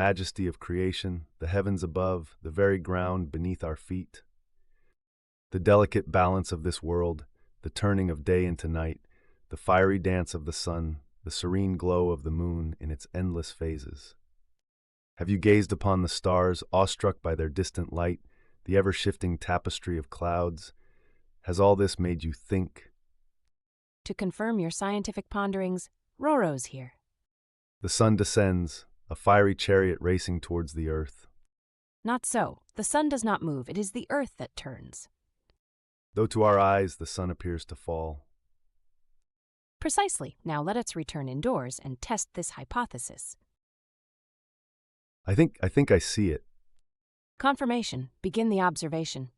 majesty of creation, the heavens above, the very ground beneath our feet. The delicate balance of this world, the turning of day into night, the fiery dance of the sun, the serene glow of the moon in its endless phases. Have you gazed upon the stars, awestruck by their distant light, the ever-shifting tapestry of clouds? Has all this made you think? To confirm your scientific ponderings, Roro's here. The sun descends, a fiery chariot racing towards the earth. Not so. The sun does not move. It is the earth that turns. Though to our eyes the sun appears to fall. Precisely. Now let us return indoors and test this hypothesis. I think I see it. Confirmation. Begin the observation.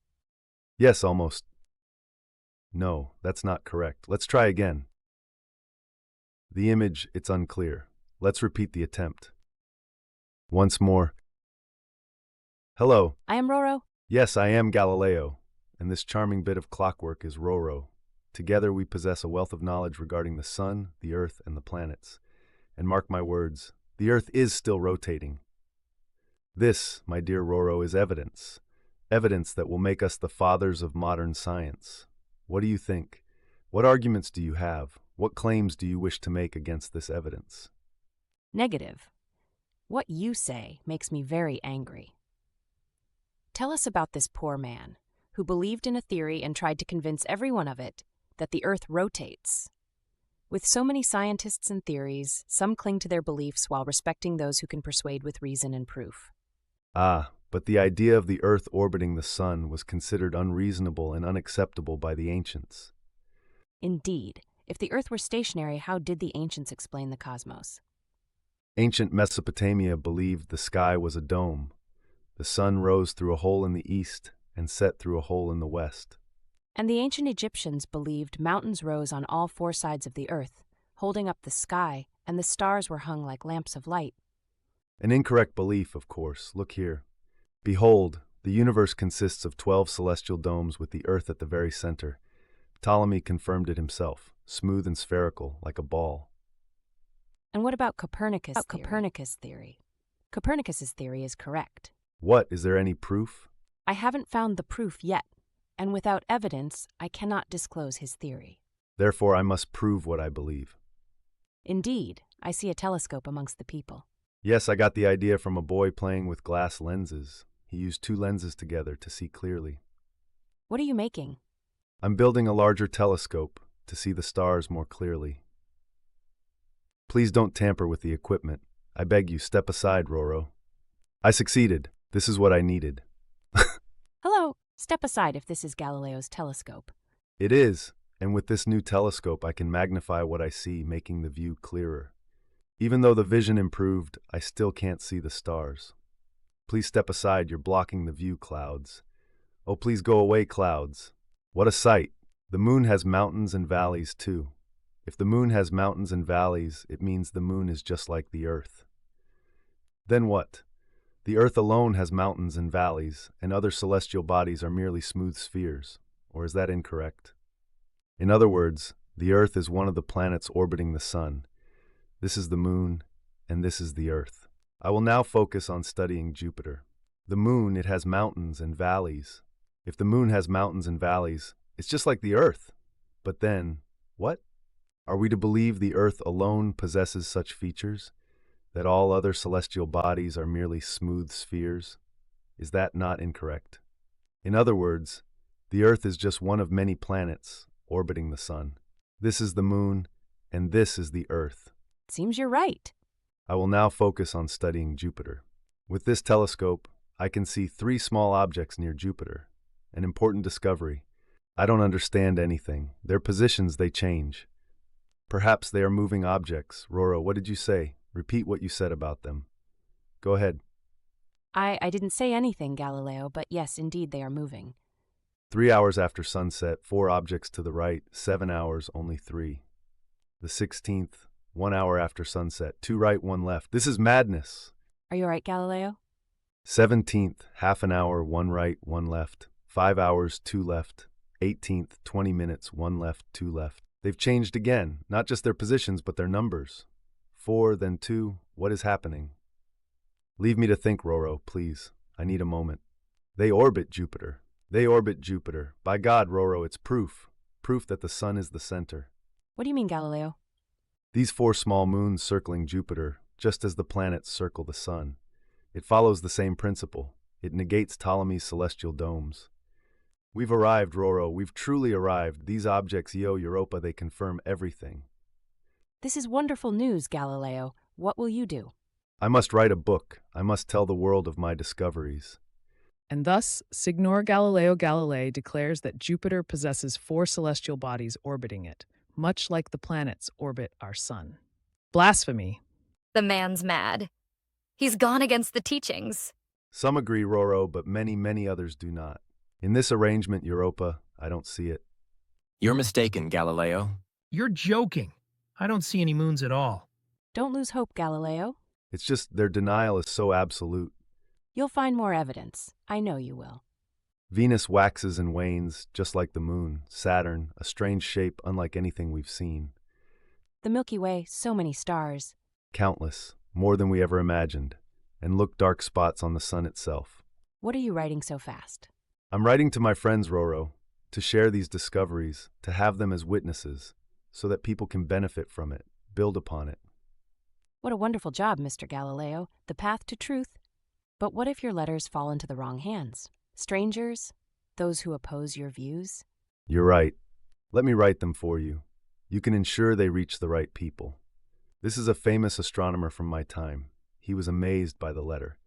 Yes, almost. No, that's not correct. Let's try again. The image, it's unclear. Let's repeat the attempt. Once more. Hello. I am Roro. Yes, I am Galileo, and this charming bit of clockwork is Roro. Together we possess a wealth of knowledge regarding the sun, the earth, and the planets. And mark my words, the earth is still rotating. This, my dear Roro, is evidence. Evidence that will make us the fathers of modern science. What do you think? What arguments do you have? What claims do you wish to make against this evidence? Negative. What you say makes me very angry. Tell us about this poor man who believed in a theory and tried to convince everyone of it that the earth rotates. With so many scientists and theories, some cling to their beliefs while respecting those who can persuade with reason and proof. Ah, but the idea of the earth orbiting the sun was considered unreasonable and unacceptable by the ancients. Indeed, if the earth were stationary, how did the ancients explain the cosmos? Ancient Mesopotamia believed the sky was a dome. The sun rose through a hole in the east and set through a hole in the west. And the ancient Egyptians believed mountains rose on all four sides of the earth, holding up the sky, and the stars were hung like lamps of light. An incorrect belief, of course. Look here. Behold, the universe consists of 12 celestial domes with the earth at the very center. Ptolemy confirmed it himself, smooth and spherical, like a ball. And what about Copernicus' theory? Copernicus's theory is correct. What? Is there any proof? I haven't found the proof yet, and without evidence, I cannot disclose his theory. Therefore, I must prove what I believe. Indeed, I see a telescope amongst the people. Yes, I got the idea from a boy playing with glass lenses. He used 2 lenses together to see clearly. What are you making? I'm building a larger telescope to see the stars more clearly. Please don't tamper with the equipment. I beg you, step aside, Roro. I succeeded. This is what I needed. Hello, step aside if this is Galileo's telescope. It is, and with this new telescope I can magnify what I see, making the view clearer. Even though the vision improved, I still can't see the stars. Please step aside, you're blocking the view, clouds. Oh, please go away, clouds. What a sight! The moon has mountains and valleys too. If the moon has mountains and valleys, it means the moon is just like the earth. Then what? The earth alone has mountains and valleys, and other celestial bodies are merely smooth spheres. Or is that incorrect? In other words, the earth is one of the planets orbiting the sun. This is the moon, and this is the earth. I will now focus on studying Jupiter. The moon, it has mountains and valleys. If the moon has mountains and valleys, it's just like the earth. But then, what? Are we to believe the earth alone possesses such features? That all other celestial bodies are merely smooth spheres? Is that not incorrect? In other words, the earth is just one of many planets orbiting the sun. This is the moon, and this is the earth. Seems you're right. I will now focus on studying Jupiter. With this telescope, I can see 3 small objects near Jupiter. An important discovery. I don't understand anything. Their positions, they change. Perhaps they are moving objects. Roro, what did you say? Repeat what you said about them. Go ahead. I didn't say anything, Galileo, but yes, indeed they are moving. 3 hours after sunset, 4 objects to the right, 7 hours, only 3. The 16th, 1 hour after sunset, 2 right, 1 left. This is madness. Are you all right, Galileo? 17th, half an hour, 1 right, 1 left. 5 hours, 2 left. 18th, 20 minutes, 1 left, 2 left. They've changed again, not just their positions, but their numbers. 4, then 2. What is happening? Leave me to think, Roro, please. I need a moment. They orbit Jupiter. They orbit Jupiter. By God, Roro, it's proof. Proof that the sun is the center. What do you mean, Galileo? These four small moons circling Jupiter, just as the planets circle the sun. It follows the same principle. It negates Ptolemy's celestial domes. We've arrived, Roro. We've truly arrived. These objects, Europa, they confirm everything. This is wonderful news, Galileo. What will you do? I must write a book. I must tell the world of my discoveries. And thus, Signor Galileo Galilei declares that Jupiter possesses four celestial bodies orbiting it, much like the planets orbit our sun. Blasphemy. The man's mad. He's gone against the teachings. Some agree, Roro, but many, many others do not. In this arrangement, Europa, I don't see it. You're mistaken, Galileo. You're joking. I don't see any moons at all. Don't lose hope, Galileo. It's just their denial is so absolute. You'll find more evidence. I know you will. Venus waxes and wanes, just like the moon. Saturn, a strange shape unlike anything we've seen. The Milky Way, so many stars. Countless, more than we ever imagined. And look, dark spots on the sun itself. What are you writing so fast? I'm writing to my friends, Roro, to share these discoveries, to have them as witnesses, so that people can benefit from it, build upon it. What a wonderful job, Mr. Galileo. The path to truth. But what if your letters fall into the wrong hands? Strangers? Those who oppose your views? You're right. Let me write them for you. You can ensure they reach the right people. This is a famous astronomer from my time. He was amazed by the letter.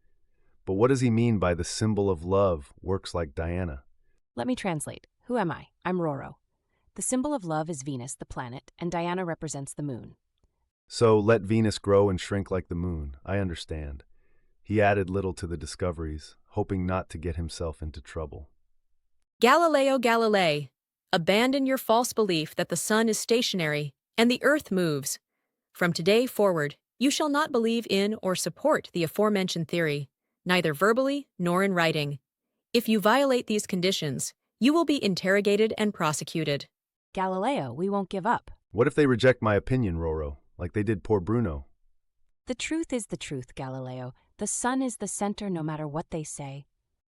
But what does he mean by the symbol of love works like Diana? Let me translate. Who am I? I'm Roro. The symbol of love is Venus, the planet, and Diana represents the moon. So let Venus grow and shrink like the moon. I understand. He added little to the discoveries, hoping not to get himself into trouble. Galileo Galilei, abandon your false belief that the sun is stationary and the earth moves. From today forward, you shall not believe in or support the aforementioned theory, neither verbally nor in writing. If you violate these conditions, you will be interrogated and prosecuted. Galileo, we won't give up. What if they reject my opinion, Roro, like they did poor Bruno? The truth is the truth, Galileo. The sun is the center no matter what they say.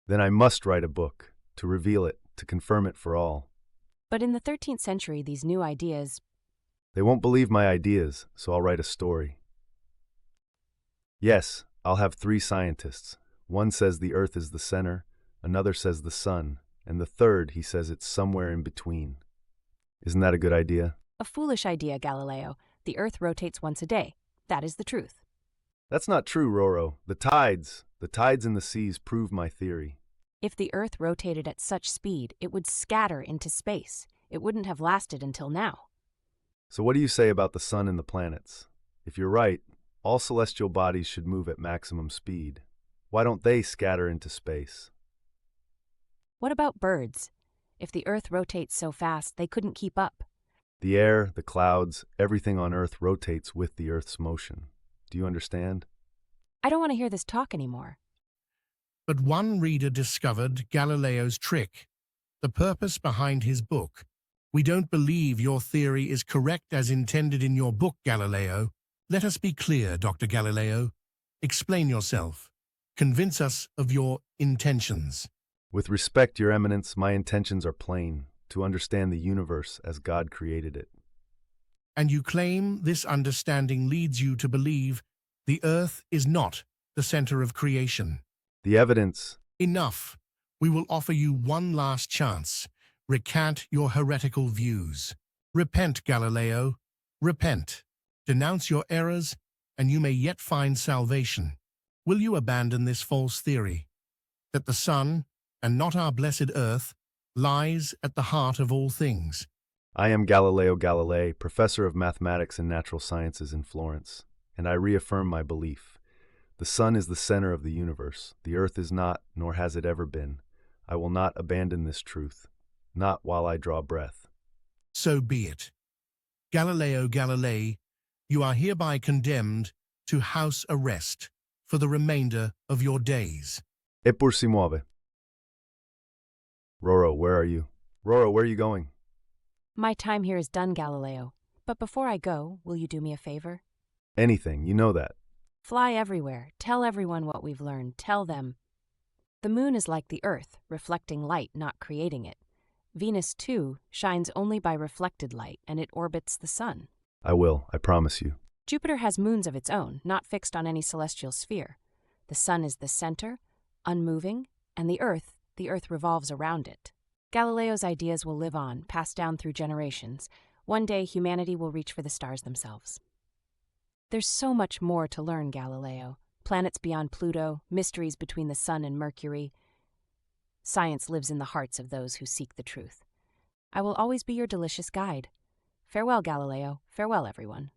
Then I must write a book, to reveal it, to confirm it for all. But in the 13th century, these new ideas... They won't believe my ideas, so I'll write a story. Yes, I'll have 3 scientists. One says the Earth is the center, another says the sun, and the third, he says it's somewhere in between. Isn't that a good idea? A foolish idea, Galileo. The Earth rotates once a day. That is the truth. That's not true, Roro. The tides in the seas prove my theory. If the Earth rotated at such speed, it would scatter into space. It wouldn't have lasted until now. So what do you say about the sun and the planets? If you're right, all celestial bodies should move at maximum speed. Why don't they scatter into space? What about birds? If the Earth rotates so fast, they couldn't keep up. The air, the clouds, everything on Earth rotates with the Earth's motion. Do you understand? I don't want to hear this talk anymore. But one reader discovered Galileo's trick, the purpose behind his book. We don't believe your theory is correct as intended in your book, Galileo. Let us be clear, Dr. Galileo. Explain yourself. Convince us of your intentions. With respect, Your Eminence, my intentions are plain, to understand the universe as God created it. And you claim this understanding leads you to believe the Earth is not the center of creation. The evidence... Enough. We will offer you one last chance. Recant your heretical views. Repent, Galileo. Repent. Denounce your errors, and you may yet find salvation. Will you abandon this false theory, that the sun, and not our blessed Earth, lies at the heart of all things? I am Galileo Galilei, professor of mathematics and natural sciences in Florence, and I reaffirm my belief. The sun is the center of the universe. The earth is not, nor has it ever been. I will not abandon this truth, not while I draw breath. So be it. Galileo Galilei, you are hereby condemned to house arrest for the remainder of your days. Eppur si muove. Roro, where are you? Roro, where are you going? My time here is done, Galileo. But before I go, will you do me a favor? Anything, you know that. Fly everywhere. Tell everyone what we've learned. Tell them. The moon is like the Earth, reflecting light, not creating it. Venus, too, shines only by reflected light, and it orbits the sun. I will, I promise you. Jupiter has moons of its own, not fixed on any celestial sphere. The sun is the center, unmoving, and the Earth revolves around it. Galileo's ideas will live on, passed down through generations. One day, humanity will reach for the stars themselves. There's so much more to learn, Galileo. Planets beyond Pluto, mysteries between the Sun and Mercury. Science lives in the hearts of those who seek the truth. I will always be your delicious guide. Farewell, Galileo. Farewell, everyone.